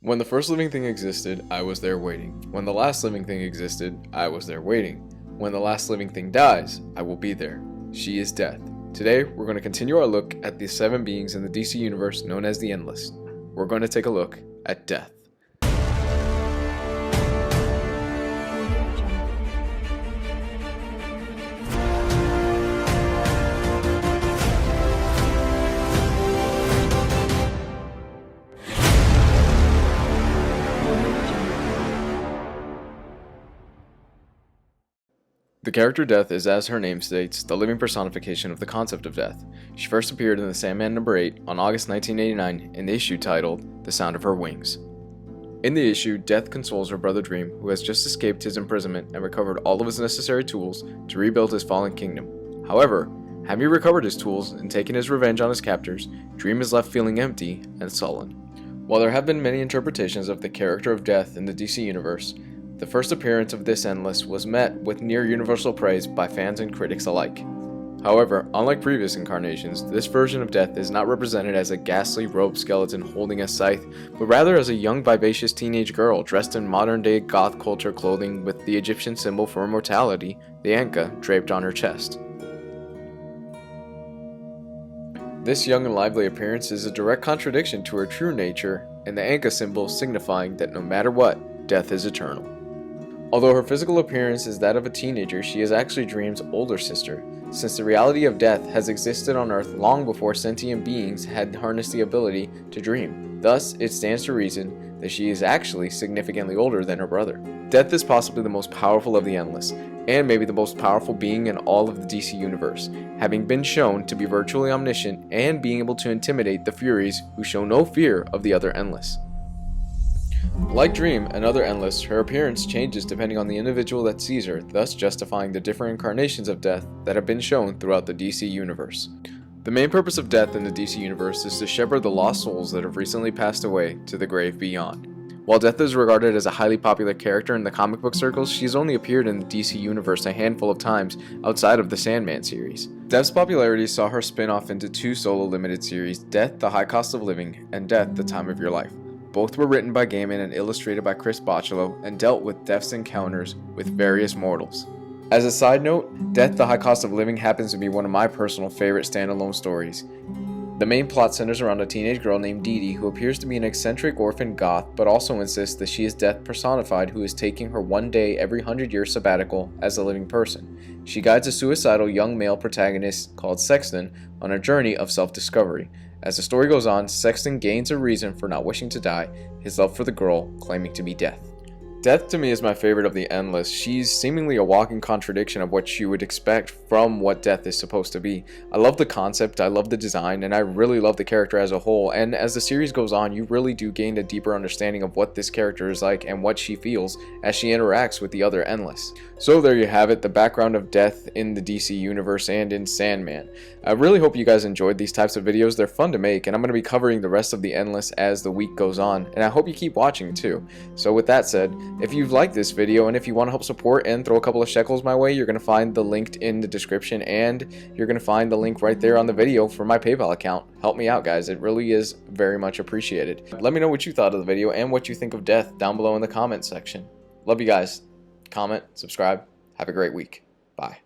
When the first living thing existed, I was there waiting. When the last living thing existed, I was there waiting. When the last living thing dies, I will be there. She is death. Today, we're going to continue our look at the 7 beings in the DC universe known as the Endless. We're going to take a look at death. The character Death is, as her name states, the living personification of the concept of death. She first appeared in the Sandman number 8 on August 1989 in the issue titled The Sound of Her Wings. In the issue, Death consoles her brother Dream, who has just escaped his imprisonment and recovered all of his necessary tools to rebuild his fallen kingdom. However, having recovered his tools and taken his revenge on his captors, Dream is left feeling empty and sullen. While there have been many interpretations of the character of Death in the DC universe, the first appearance of this Endless was met with near universal praise by fans and critics alike. However, unlike previous incarnations, this version of Death is not represented as a ghastly robed skeleton holding a scythe, but rather as a young vivacious teenage girl dressed in modern-day goth culture clothing with the Egyptian symbol for immortality, the Anka, draped on her chest. This young and lively appearance is a direct contradiction to her true nature, and the Anka symbol signifying that no matter what, death is eternal. Although her physical appearance is that of a teenager, she is actually Dream's older sister, since the reality of death has existed on Earth long before sentient beings had harnessed the ability to dream. Thus, it stands to reason that she is actually significantly older than her brother. Death is possibly the most powerful of the Endless, and maybe the most powerful being in all of the DC universe, having been shown to be virtually omniscient and being able to intimidate the Furies who show no fear of the other Endless. Like Dream and other Endless, her appearance changes depending on the individual that sees her, thus justifying the different incarnations of Death that have been shown throughout the DC universe. The main purpose of Death in the DC universe is to shepherd the lost souls that have recently passed away to the grave beyond. While Death is regarded as a highly popular character in the comic book circles, she's only appeared in the DC universe a handful of times outside of the Sandman series. Death's popularity saw her spin off into 2 solo limited series, Death: The High Cost of Living and Death: The Time of Your Life. Both were written by Gaiman and illustrated by Chris Bachalo and dealt with Death's encounters with various mortals. As a side note, Death: The High Cost of Living happens to be one of my personal favorite standalone stories. The main plot centers around a teenage girl named Dee Dee who appears to be an eccentric orphan goth but also insists that she is Death personified who is taking her one day every 100-year sabbatical as a living person. She guides a suicidal young male protagonist called Sexton on a journey of self-discovery. As the story goes on, Sexton gains a reason for not wishing to die, his love for the girl claiming to be Death. Death to me is my favorite of the Endless. She's seemingly a walking contradiction of what you would expect from what Death is supposed to be. I love the concept, I love the design, and I really love the character as a whole, and as the series goes on, you really do gain a deeper understanding of what this character is like and what she feels as she interacts with the other Endless. So there you have it, the background of Death in the DC universe and in Sandman. I really hope you guys enjoyed these types of videos. They're fun to make, and I'm going to be covering the rest of the Endless as the week goes on, and I hope you keep watching too. So with that said, if you've liked this video and if you want to help support and throw a couple of shekels my way, you're going to find the link in the description and you're going to find the link right there on the video for my PayPal account. Help me out, guys. It really is very much appreciated. Let me know what you thought of the video and what you think of Death down below in the comment section. Love you guys. Comment, subscribe. Have a great week. Bye.